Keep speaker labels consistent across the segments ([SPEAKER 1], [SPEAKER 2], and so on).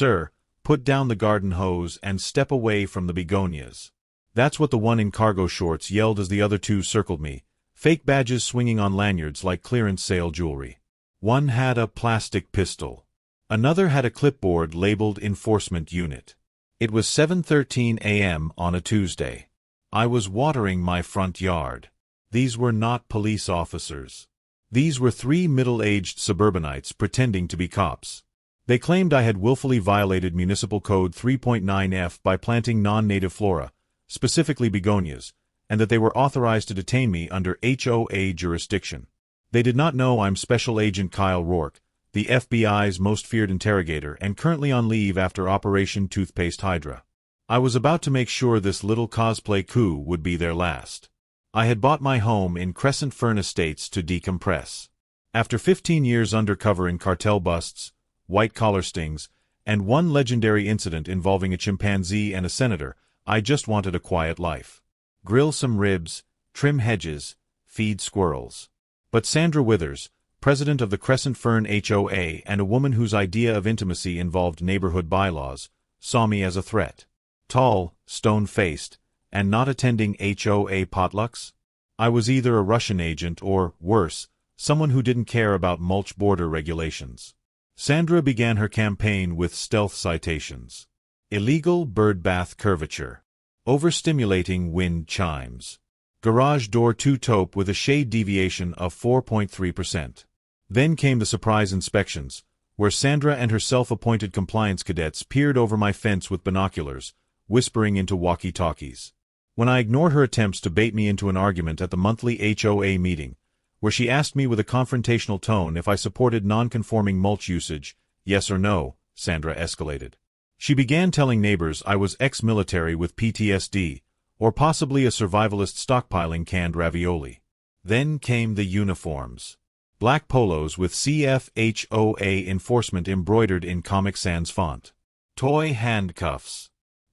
[SPEAKER 1] Sir, put down the garden hose and step away from the begonias. That's what the one in cargo shorts yelled as the other two circled me, fake badges swinging on lanyards like clearance sale jewelry. One had a plastic pistol. Another had a clipboard labeled Enforcement Unit. It was 7:13 a.m. on a Tuesday. I was watering my front yard. These were not police officers. These were three middle-aged suburbanites pretending to be cops. They claimed I had willfully violated Municipal Code 3.9F by planting non-native flora, specifically begonias, and that they were authorized to detain me under HOA jurisdiction. They did not know I'm Special Agent Kyle Ror, the FBI's most feared interrogator and currently on leave after Operation Toothpaste Hydra. I was about to make sure this little cosplay coup would be their last. I had bought my home in Crescent Fern Estates to decompress. After 15 years undercover in cartel busts, white-collar stings, and one legendary incident involving a chimpanzee and a senator, I just wanted a quiet life. Grill some ribs, trim hedges, feed squirrels. But Sandra Withers, president of the Crescent Fern HOA and a woman whose idea of intimacy involved neighborhood bylaws, saw me as a threat. Tall, stone-faced, and not attending HOA potlucks? I was either a Russian agent or, worse, someone who didn't care about mulch border regulations. Sandra began her campaign with stealth citations. Illegal birdbath curvature. Overstimulating wind chimes. Garage door two-taupe with a shade deviation of 4.3%. Then came the surprise inspections, where Sandra and her self-appointed compliance cadets peered over my fence with binoculars, whispering into walkie-talkies. When I ignored her attempts to bait me into an argument at the monthly HOA meeting, where she asked me with a confrontational tone if I supported non-conforming mulch usage, yes or no, Sandra escalated. She began telling neighbors I was ex-military with PTSD, or possibly a survivalist stockpiling canned ravioli. Then came the uniforms. Black polos with CFHOA enforcement embroidered in Comic Sans font. Toy handcuffs.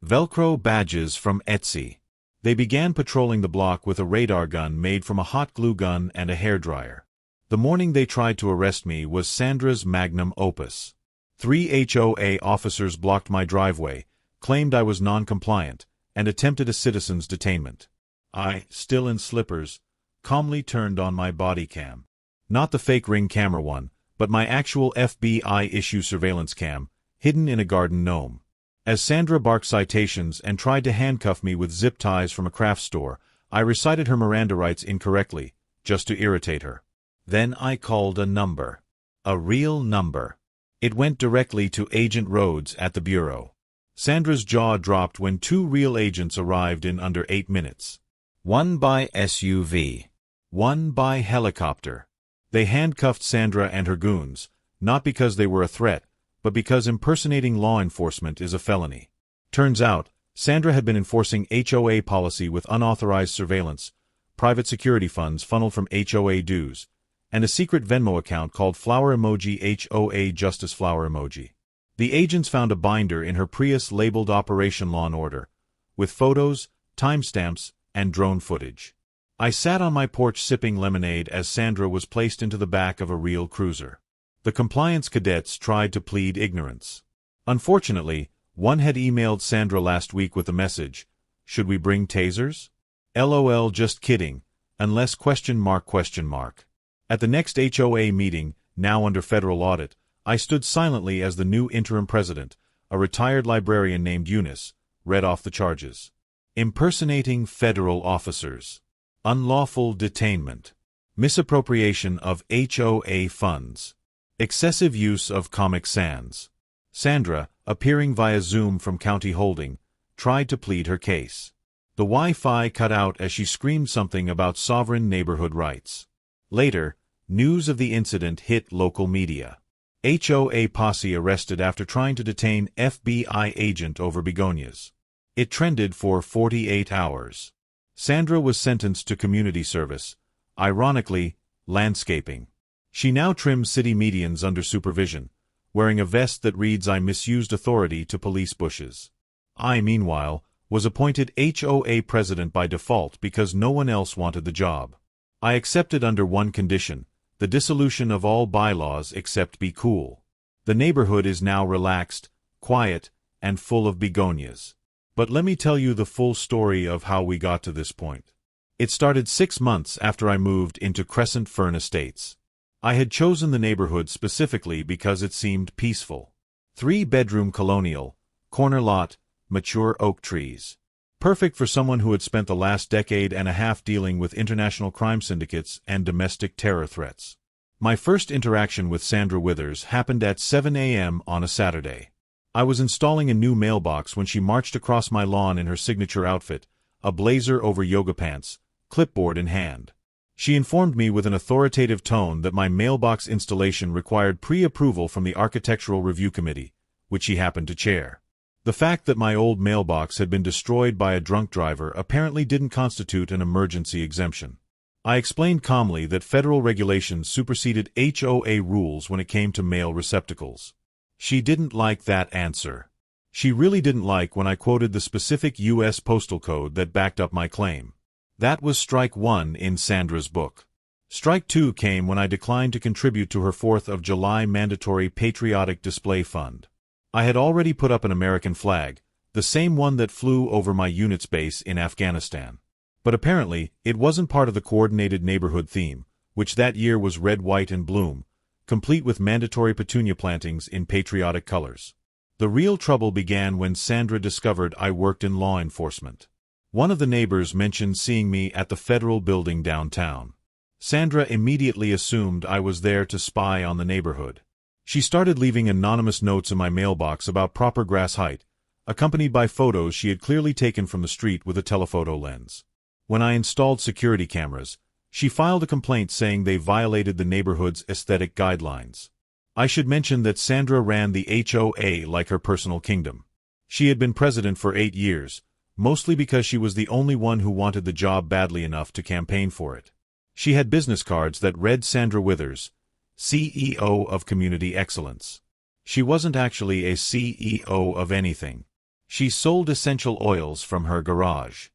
[SPEAKER 1] Velcro badges from Etsy. They began patrolling the block with a radar gun made from a hot glue gun and a hairdryer. The morning they tried to arrest me was Sandra's magnum opus. 3 HOA officers blocked my driveway, claimed I was non-compliant, and attempted a citizen's detainment. I, still in slippers, calmly turned on my body cam. Not the fake Ring camera one, but my actual FBI-issue surveillance cam, hidden in a garden gnome. As Sandra barked citations and tried to handcuff me with zip ties from a craft store, I recited her Miranda rights incorrectly, just to irritate her. Then I called a number. A real number. It went directly to Agent Rhodes at the bureau. Sandra's jaw dropped when 2 real agents arrived in under 8 minutes. One by SUV. One by helicopter. They handcuffed Sandra and her goons, not because they were a threat, but because impersonating law enforcement is a felony. Turns out, Sandra had been enforcing HOA policy with unauthorized surveillance, private security funds funneled from HOA dues, and a secret Venmo account called Flower Emoji HOA Justice Flower Emoji. The agents found a binder in her Prius labeled Operation Law & Order, with photos, timestamps, and drone footage. I sat on my porch sipping lemonade as Sandra was placed into the back of a real cruiser. The compliance cadets tried to plead ignorance. Unfortunately, one had emailed Sandra last week with the message, "Should we bring tasers? LOL, just kidding, unless question mark. At the next HOA meeting, now under federal audit, I stood silently as the new interim president, a retired librarian named Eunice, read off the charges. Impersonating federal officers. Unlawful detainment. Misappropriation of HOA funds. Excessive use of Comic Sans. Sandra, appearing via Zoom from County Holding, tried to plead her case. The Wi-Fi cut out as she screamed something about sovereign neighborhood rights. Later, news of the incident hit local media. HOA posse arrested after trying to detain FBI agent over begonias. It trended for 48 hours. Sandra was sentenced to community service, ironically, landscaping. She now trims city medians under supervision, wearing a vest that reads "I misused authority to police bushes." I, meanwhile, was appointed HOA president by default because no one else wanted the job. I accepted under one condition, the dissolution of all bylaws except be cool. The neighborhood is now relaxed, quiet, and full of begonias. But let me tell you the full story of how we got to this point. It started 6 months after I moved into Crescent Fern Estates. I had chosen the neighborhood specifically because it seemed peaceful. 3-bedroom colonial, corner lot, mature oak trees. Perfect for someone who had spent the last decade and a half dealing with international crime syndicates and domestic terror threats. My first interaction with Sandra Withers happened at 7 a.m. on a Saturday. I was installing a new mailbox when she marched across my lawn in her signature outfit, a blazer over yoga pants, clipboard in hand. She informed me with an authoritative tone that my mailbox installation required pre-approval from the Architectural Review Committee, which she happened to chair. The fact that my old mailbox had been destroyed by a drunk driver apparently didn't constitute an emergency exemption. I explained calmly that federal regulations superseded HOA rules when it came to mail receptacles. She didn't like that answer. She really didn't like when I quoted the specific U.S. postal code that backed up my claim. That was strike 1 in Sandra's book. Strike 2 came when I declined to contribute to her 4th of July mandatory patriotic display fund. I had already put up an American flag, the same one that flew over my unit's base in Afghanistan. But apparently, it wasn't part of the coordinated neighborhood theme, which that year was red, white, and bloom, complete with mandatory petunia plantings in patriotic colors. The real trouble began when Sandra discovered I worked in law enforcement. One of the neighbors mentioned seeing me at the federal building downtown. Sandra immediately assumed I was there to spy on the neighborhood. She started leaving anonymous notes in my mailbox about proper grass height, accompanied by photos she had clearly taken from the street with a telephoto lens. When I installed security cameras, she filed a complaint saying they violated the neighborhood's aesthetic guidelines. I should mention that Sandra ran the HOA like her personal kingdom. She had been president for 8 years, mostly because she was the only one who wanted the job badly enough to campaign for it. She had business cards that read Sandra Withers, CEO of Community Excellence. She wasn't actually a CEO of anything. She sold essential oils from her garage.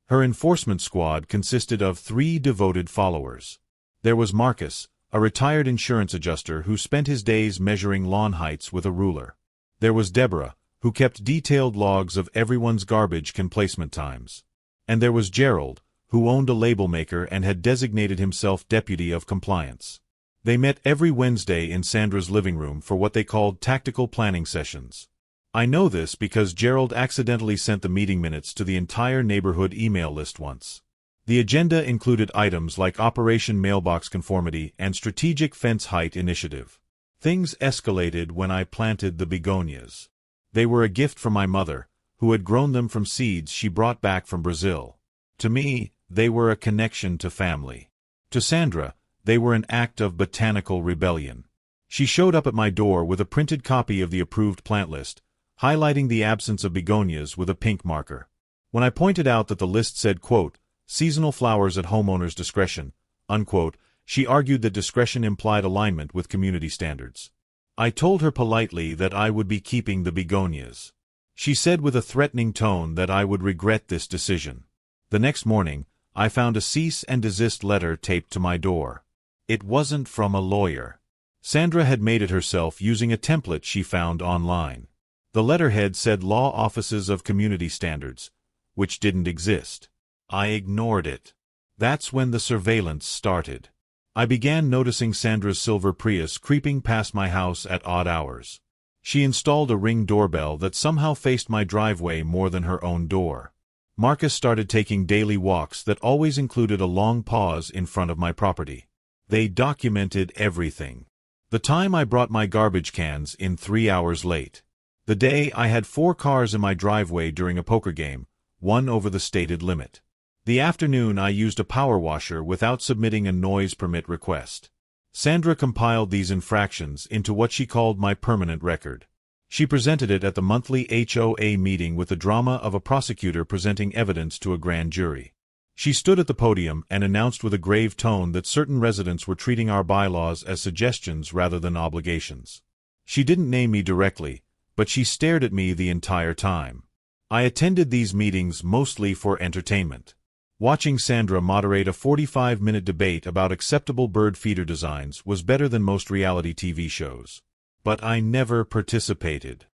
[SPEAKER 1] Her enforcement squad consisted of 3 devoted followers. There was Marcus, a retired insurance adjuster who spent his days measuring lawn heights with a ruler. There was Deborah, who kept detailed logs of everyone's garbage can placement times. And there was Gerald, who owned a label maker and had designated himself deputy of compliance. They met every Wednesday in Sandra's living room for what they called tactical planning sessions. I know this because Gerald accidentally sent the meeting minutes to the entire neighborhood email list once. The agenda included items like Operation Mailbox Conformity and Strategic Fence Height Initiative. Things escalated when I planted the begonias. They were a gift from my mother, who had grown them from seeds she brought back from Brazil. To me, they were a connection to family. To Sandra, they were an act of botanical rebellion. She showed up at my door with a printed copy of the approved plant list, highlighting the absence of begonias with a pink marker. When I pointed out that the list said, quote, seasonal flowers at homeowners' discretion, unquote, she argued that discretion implied alignment with community standards. I told her politely that I would be keeping the begonias. She said with a threatening tone that I would regret this decision. The next morning, I found a cease and desist letter taped to my door. It wasn't from a lawyer. Sandra had made it herself using a template she found online. The letterhead said Law Offices of Community Standards, which didn't exist. I ignored it. That's when the surveillance started. I began noticing Sandra's silver Prius creeping past my house at odd hours. She installed a Ring doorbell that somehow faced my driveway more than her own door. Marcus started taking daily walks that always included a long pause in front of my property. They documented everything. The time I brought my garbage cans in 3 hours late. The day I had 4 cars in my driveway during a poker game, one over the stated limit. The afternoon I used a power washer without submitting a noise permit request. Sandra compiled these infractions into what she called my permanent record. She presented it at the monthly HOA meeting with the drama of a prosecutor presenting evidence to a grand jury. She stood at the podium and announced with a grave tone that certain residents were treating our bylaws as suggestions rather than obligations. She didn't name me directly, but she stared at me the entire time. I attended these meetings mostly for entertainment. Watching Sandra moderate a 45-minute debate about acceptable bird feeder designs was better than most reality TV shows. But I never participated.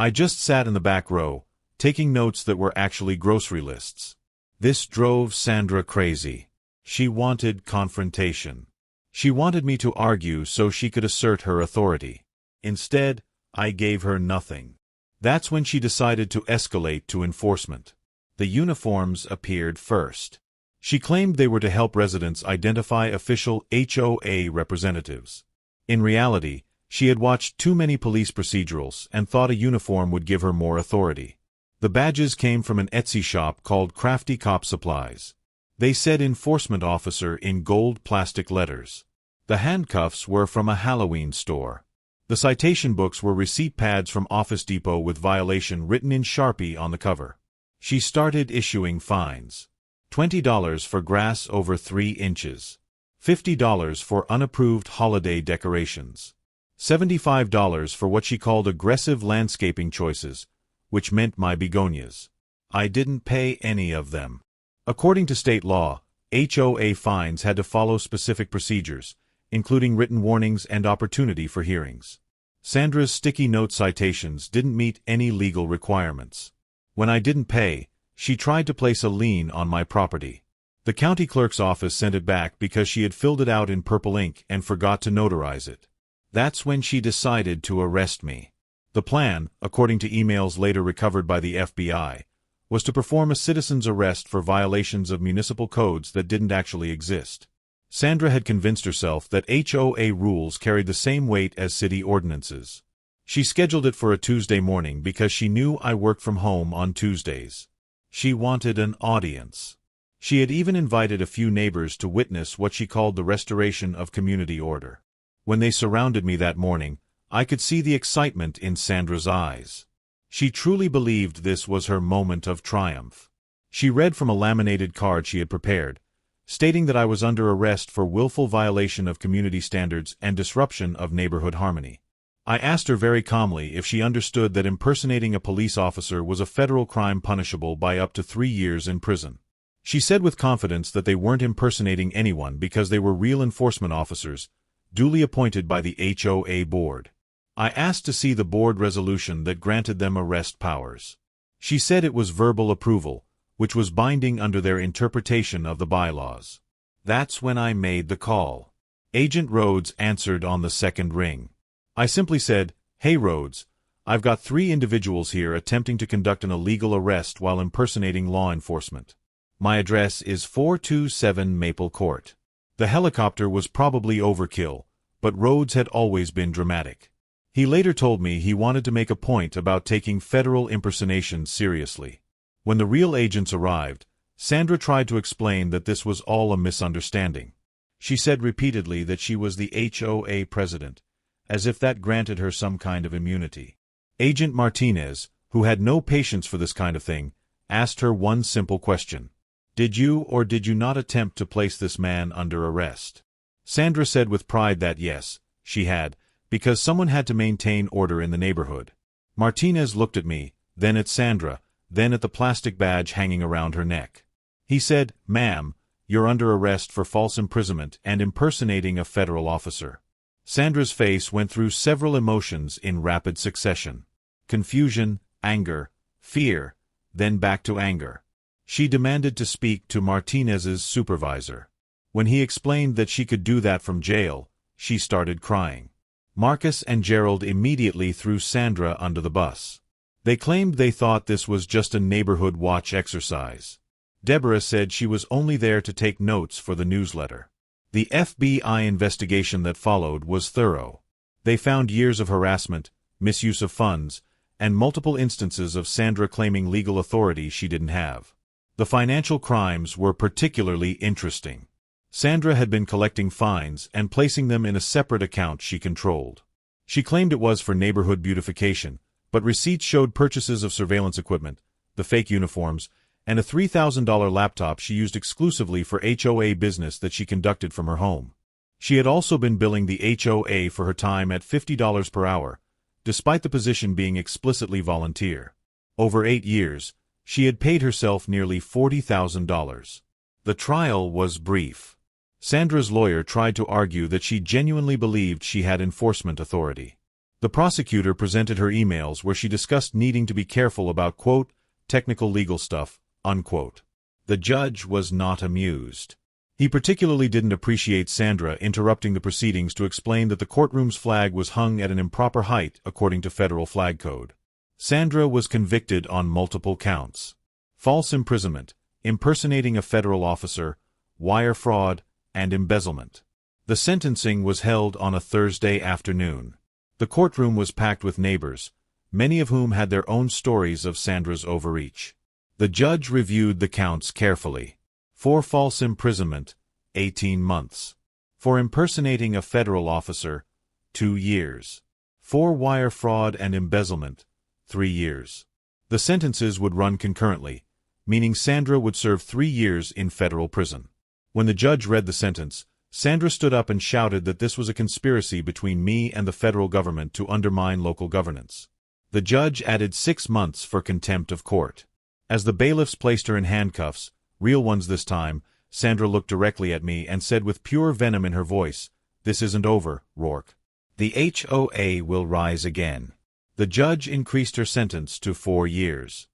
[SPEAKER 1] I just sat in the back row, taking notes that were actually grocery lists. This drove Sandra crazy. She wanted confrontation. She wanted me to argue so she could assert her authority. Instead, I gave her nothing. That's when she decided to escalate to enforcement. The uniforms appeared first. She claimed they were to help residents identify official HOA representatives. In reality, she had watched too many police procedurals and thought a uniform would give her more authority. The badges came from an Etsy shop called Crafty Cop Supplies. They said enforcement officer in gold plastic letters. The handcuffs were from a Halloween store. The citation books were receipt pads from Office Depot with violation written in Sharpie on the cover. She started issuing fines. $20 for grass over 3 inches. $50 for unapproved holiday decorations. $75 for what she called aggressive landscaping choices, which meant my begonias. I didn't pay any of them. According to state law, HOA fines had to follow specific procedures, including written warnings and opportunity for hearings. Sandra's sticky note citations didn't meet any legal requirements. When I didn't pay, she tried to place a lien on my property. The county clerk's office sent it back because she had filled it out in purple ink and forgot to notarize it. That's when she decided to arrest me. The plan, according to emails later recovered by the FBI, was to perform a citizen's arrest for violations of municipal codes that didn't actually exist. Sandra had convinced herself that HOA rules carried the same weight as city ordinances. She scheduled it for a Tuesday morning because she knew I worked from home on Tuesdays. She wanted an audience. She had even invited a few neighbors to witness what she called the restoration of community order. When they surrounded me that morning, I could see the excitement in Sandra's eyes. She truly believed this was her moment of triumph. She read from a laminated card she had prepared, stating that I was under arrest for willful violation of community standards and disruption of neighborhood harmony. I asked her very calmly if she understood that impersonating a police officer was a federal crime punishable by up to 3 years in prison. She said with confidence that they weren't impersonating anyone because they were real enforcement officers, duly appointed by the HOA board. I asked to see the board resolution that granted them arrest powers. She said it was verbal approval, which was binding under their interpretation of the bylaws. That's when I made the call. Agent Rhodes answered on the second ring. I simply said, "Hey Rhodes, I've got 3 individuals here attempting to conduct an illegal arrest while impersonating law enforcement. My address is 427 Maple Court." The helicopter was probably overkill, but Rhodes had always been dramatic. He later told me he wanted to make a point about taking federal impersonations seriously. When the real agents arrived, Sandra tried to explain that this was all a misunderstanding. She said repeatedly that she was the HOA president, as if that granted her some kind of immunity. Agent Martinez, who had no patience for this kind of thing, asked her one simple question. "Did you or did you not attempt to place this man under arrest?" Sandra said with pride that yes, she had, because someone had to maintain order in the neighborhood. Martinez looked at me, then at Sandra, then at the plastic badge hanging around her neck. He said, "Ma'am, you're under arrest for false imprisonment and impersonating a federal officer." Sandra's face went through several emotions in rapid succession. Confusion, anger, fear, then back to anger. She demanded to speak to Martinez's supervisor. When he explained that she could do that from jail, she started crying. Marcus and Gerald immediately threw Sandra under the bus. They claimed they thought this was just a neighborhood watch exercise. Deborah said she was only there to take notes for the newsletter. The FBI investigation that followed was thorough. They found years of harassment, misuse of funds, and multiple instances of Sandra claiming legal authority she didn't have. The financial crimes were particularly interesting. Sandra had been collecting fines and placing them in a separate account she controlled. She claimed it was for neighborhood beautification, but receipts showed purchases of surveillance equipment, the fake uniforms, and a $3,000 laptop she used exclusively for HOA business that she conducted from her home. She had also been billing the HOA for her time at $50 per hour, despite the position being explicitly volunteer. Over 8 years, she had paid herself nearly $40,000. The trial was brief. Sandra's lawyer tried to argue that she genuinely believed she had enforcement authority. The prosecutor presented her emails where she discussed needing to be careful about, quote, technical legal stuff, unquote. The judge was not amused. He particularly didn't appreciate Sandra interrupting the proceedings to explain that the courtroom's flag was hung at an improper height according to federal flag code. Sandra was convicted on multiple counts: false imprisonment, impersonating a federal officer, wire fraud, and embezzlement. The sentencing was held on a Thursday afternoon. The courtroom was packed with neighbors, many of whom had their own stories of Sandra's overreach. The judge reviewed the counts carefully. For false imprisonment, 18 months. For impersonating a federal officer, 2 years. For wire fraud and embezzlement, 3 years. The sentences would run concurrently, meaning Sandra would serve 3 years in federal prison. When the judge read the sentence, Sandra stood up and shouted that this was a conspiracy between me and the federal government to undermine local governance. The judge added 6 months for contempt of court. As the bailiffs placed her in handcuffs, real ones this time, Sandra looked directly at me and said with pure venom in her voice, "This isn't over, Rourke. The HOA will rise again." The judge increased her sentence to 4 years.